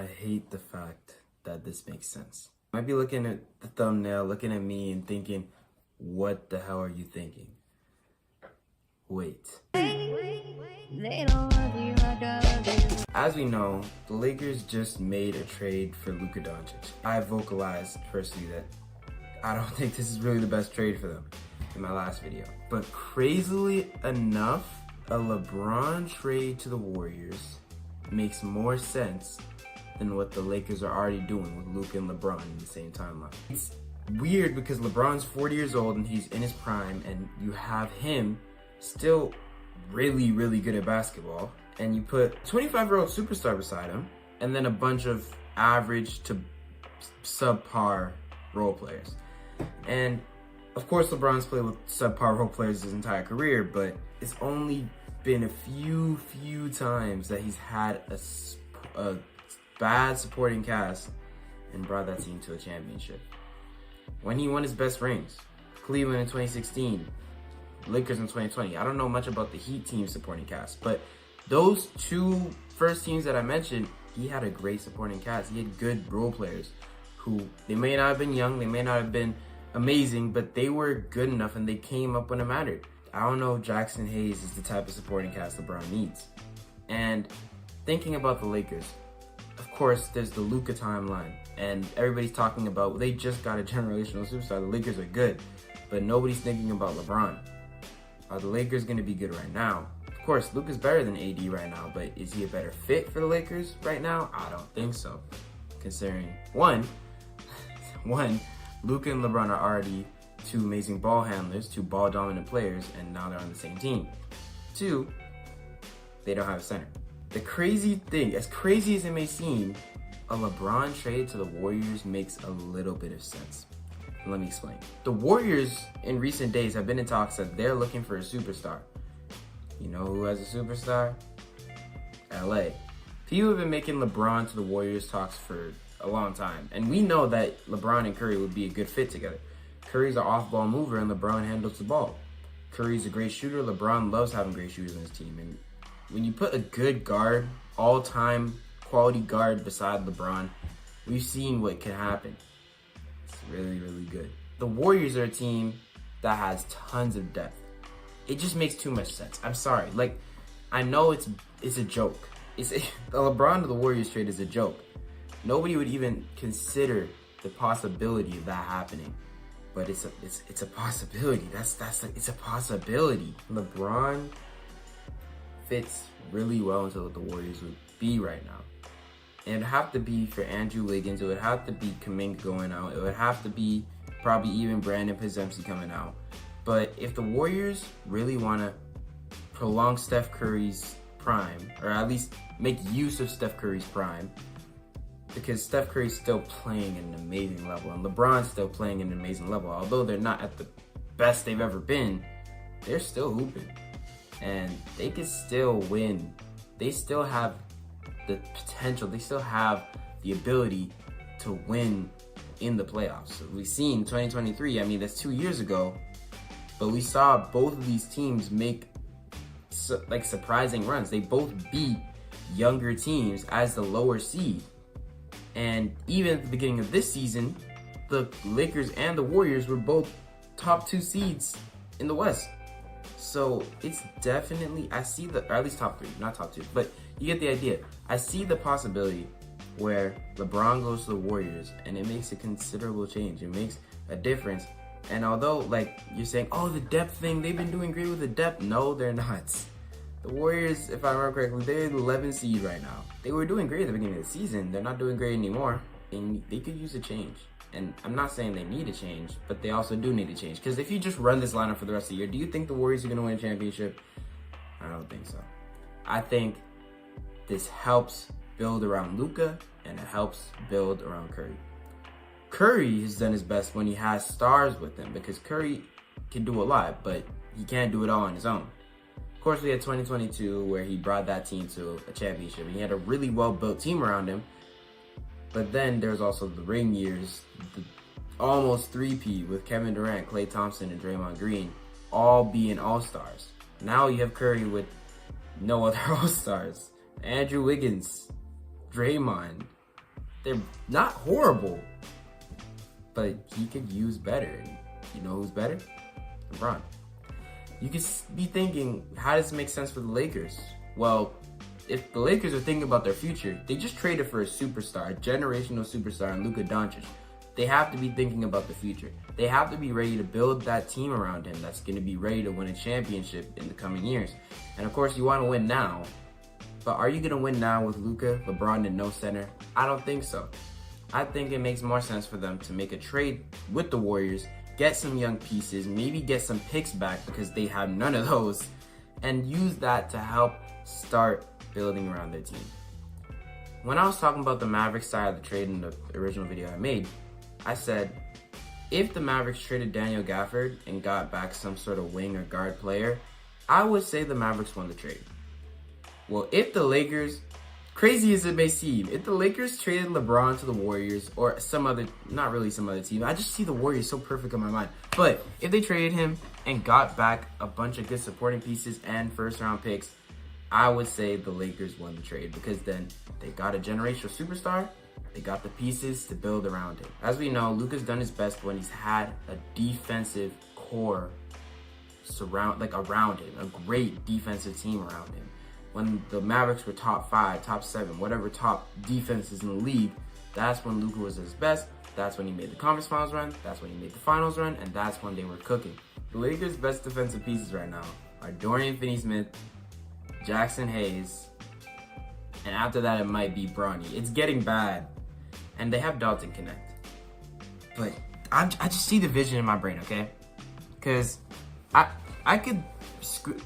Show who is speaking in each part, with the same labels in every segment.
Speaker 1: I hate the fact that this makes sense. You might be looking at the thumbnail, looking at me and thinking, what the hell are you thinking? Wait. As we know, the Lakers just made a trade for Luka Doncic. I vocalized personally that I don't think this is really the best trade for them in my last video. But crazily enough, a LeBron trade to the Warriors makes more sense than what the Lakers are already doing with Luka and LeBron in the same timeline. It's weird because LeBron's 40 years old and he's in his prime, and you have him still really, really good at basketball, and you put a 25-year-old superstar beside him, and then a bunch of average to subpar role players. And of course, LeBron's played with subpar role players his entire career, but it's only been a few times that he's had a bad supporting cast and brought that team to a championship. When he won his best rings, Cleveland in 2016, Lakers in 2020. I don't know much about the Heat team supporting cast, but those two first teams that I mentioned, he had a great supporting cast. He had good role players who, they may not have been young, they may not have been amazing, but they were good enough and they came up when it mattered. I don't know if Jackson Hayes is the type of supporting cast LeBron needs. And thinking about the Lakers, of course, there's the Luka timeline, and everybody's talking about, they just got a generational superstar. The Lakers are good, but nobody's thinking about LeBron. Are the Lakers going to be good right now? Of course, Luka's better than AD right now, but is he a better fit for the Lakers right now? I don't think so. Considering, one, Luka and LeBron are already two amazing ball handlers, two ball-dominant players, and now they're on the same team. Two, they don't have a center. The crazy thing, as crazy as it may seem, a LeBron trade to the Warriors makes a little bit of sense. Let me explain. The Warriors in recent days have been in talks that they're looking for a superstar. You know who has a superstar? LA. People have been making LeBron to the Warriors talks for a long time, and we know that LeBron and Curry would be a good fit together. Curry's an off-ball mover and LeBron handles the ball. Curry's a great shooter. LeBron loves having great shooters on his team. And when you put a good guard, all-time quality guard beside LeBron, we've seen what can happen. It's really, really good. The Warriors are a team that has tons of depth. It just makes too much sense. I'm sorry. Like, I know it's a joke. The LeBron to the Warriors trade is a joke. Nobody would even consider the possibility of that happening. But it's a possibility. It's a possibility. LeBron fits really well into what the Warriors would be right now. And it'd have to be for Andrew Wiggins. It would have to be Kuminga going out. It would have to be probably even Brandon Podziemski coming out. But if the Warriors really want to prolong Steph Curry's prime, or at least make use of Steph Curry's prime, because Steph Curry's still playing at an amazing level, and LeBron's still playing at an amazing level. Although they're not at the best they've ever been, they're still hooping. And they could still win. They still have the potential. They still have the ability to win in the playoffs. So we've seen 2023, I mean, that's 2 years ago, but we saw both of these teams make surprising runs. They both beat younger teams as the lower seed. And even at the beginning of this season, the Lakers and the Warriors were both top 2 seeds in the West. So it's definitely, or at least top 3, not top 2, but you get the idea. I see the possibility where LeBron goes to the Warriors and it makes a considerable change. It makes a difference. And although, like, you're saying, oh, the depth thing, they've been doing great with the depth. No, they're not. The Warriors, if I remember correctly, they're the 11th seed right now. They were doing great at the beginning of the season. They're not doing great anymore. And they could use a change. And I'm not saying they need a change, but they also do need a change. Because if you just run this lineup for the rest of the year, do you think the Warriors are going to win a championship? I don't think so. I think this helps build around Luka, and it helps build around Curry. Curry has done his best when he has stars with him, because Curry can do a lot, but he can't do it all on his own. Of course, we had 2022 where he brought that team to a championship. He had a really well-built team around him. But then there's also the ring years, the almost three-peat with Kevin Durant, Klay Thompson, and Draymond Green, all being all-stars. Now you have Curry with no other all-stars. Andrew Wiggins, Draymond, They're not horrible, but he could use better. And you know who's better? LeBron. You could be thinking, how does it make sense for the Lakers? Well, if the Lakers are thinking about their future, they just traded for a superstar, a generational superstar in Luka Doncic. They have to be thinking about the future. They have to be ready to build that team around him that's going to be ready to win a championship in the coming years. And of course, you want to win now. But are you going to win now with Luka, LeBron, and no center? I don't think so. I think it makes more sense for them to make a trade with the Warriors, get some young pieces, maybe get some picks back because they have none of those, and use that to help start building around their team. When I was talking about the Mavericks side of the trade in the original video I made, I said, if the Mavericks traded Daniel Gafford and got back some sort of wing or guard player, I would say the Mavericks won the trade. Well, if the Lakers, crazy as it may seem, if the Lakers traded LeBron to the Warriors or some other, not really some other team, I just see the Warriors so perfect in my mind. But if they traded him and got back a bunch of good supporting pieces and first round picks, I would say the Lakers won the trade because then they got a generational superstar. They got the pieces to build around him. As we know, Luka's done his best when he's had a defensive core around him, a great defensive team around him. When the Mavericks were top 5, top 7, whatever top defenses in the league, that's when Luka was at his best. That's when he made the conference finals run. That's when he made the finals run, and that's when they were cooking. The Lakers' best defensive pieces right now are Dorian Finney-Smith, Jackson Hayes, and after that it might be Bronny. It's getting bad. And they have Dalton Connect. But I just see the vision in my brain, okay? Because I could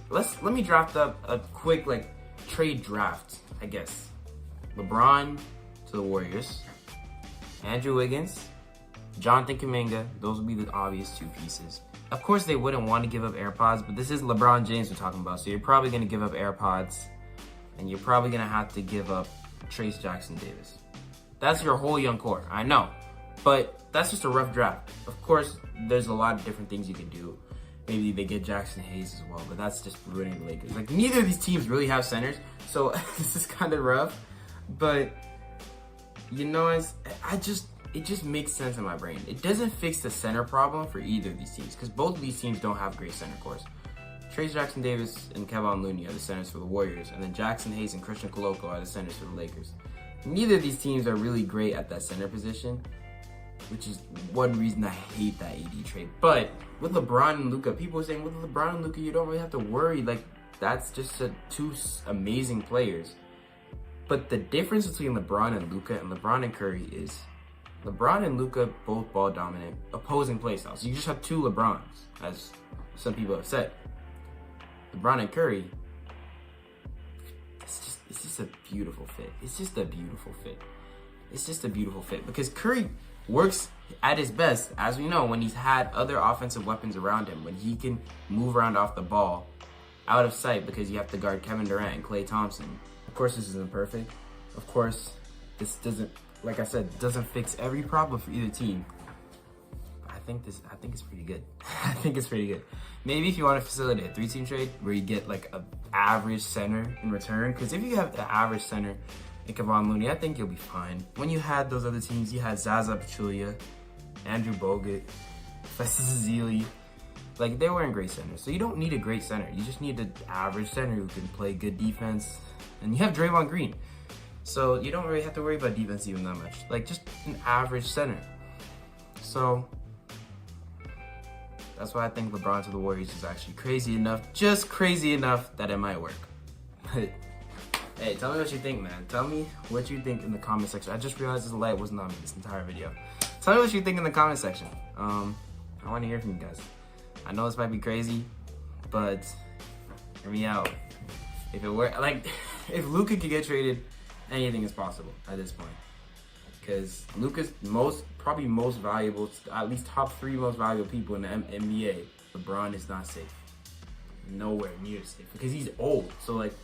Speaker 1: let me draft up a quick trade draft, I guess. LeBron to the Warriors, Andrew Wiggins, Jonathan Kuminga. Those would be the obvious two pieces. Of course, they wouldn't want to give up AirPods, but this is LeBron James we're talking about, so you're probably going to give up AirPods, and you're probably going to have to give up Trayce Jackson-Davis. That's your whole young core, I know, but that's just a rough draft. Of course, there's a lot of different things you can do. Maybe they get Jackson Hayes as well, but that's just ruining the Lakers. Neither of these teams really have centers, so this is kind of rough. But you know, it just makes sense in my brain. It doesn't fix the center problem for either of these teams because both of these teams don't have great center cores. Trayce Jackson-Davis and Kevon Looney are the centers for the Warriors, and then Jackson Hayes and Christian Koloko are the centers for the Lakers. Neither of these teams are really great at that center position, which is one reason I hate that AD trade. But with LeBron and Luka, people are saying with LeBron and Luka, you don't really have to worry. That's just two amazing players. But the difference between LeBron and Luka and LeBron and Curry is LeBron and Luka both ball dominant, opposing play styles. You just have two LeBrons, as some people have said. LeBron and Curry, it's just a beautiful fit. It's just a beautiful fit. It's just a beautiful fit because Curry works at his best, as we know, when he's had other offensive weapons around him, when he can move around off the ball out of sight because you have to guard Kevin Durant and Klay Thompson. Of course, this isn't perfect. Of course, this doesn't, like I said, doesn't fix every problem for either team. I think it's pretty good. I think it's pretty good. Maybe if you want to facilitate a 3-team trade where you get an average center in return, because if you have an average center like Kevon Looney, I think you'll be fine. When you had those other teams, you had Zaza Pachulia, Andrew Bogut, Festus Ezeli. They weren't great centers. So you don't need a great center. You just need an average center who can play good defense. And you have Draymond Green. So you don't really have to worry about defense even that much. Just an average center. So that's why I think LeBron to the Warriors is actually crazy enough, just crazy enough that it might work. But hey, tell me what you think, man. Tell me what you think in the comment section. I just realized this light wasn't on me this entire video. Tell me what you think in the comment section. I want to hear from you guys. I know this might be crazy, but hear me out. If it were if Luka could get traded, anything is possible at this point. Because Luka's probably most valuable, at least top 3 most valuable people in the NBA. LeBron is not safe. Nowhere near safe because he's old. So it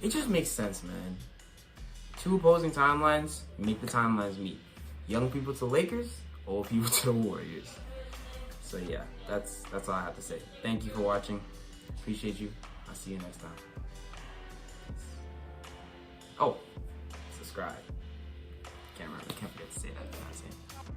Speaker 1: just makes sense, man. 2 opposing timelines, make the timelines meet. Young people to Lakers, old people to the Warriors. So yeah, that's all I have to say. Thank you for watching. Appreciate you. I'll see you next time. Oh, subscribe. can't remember. I can't forget to say that.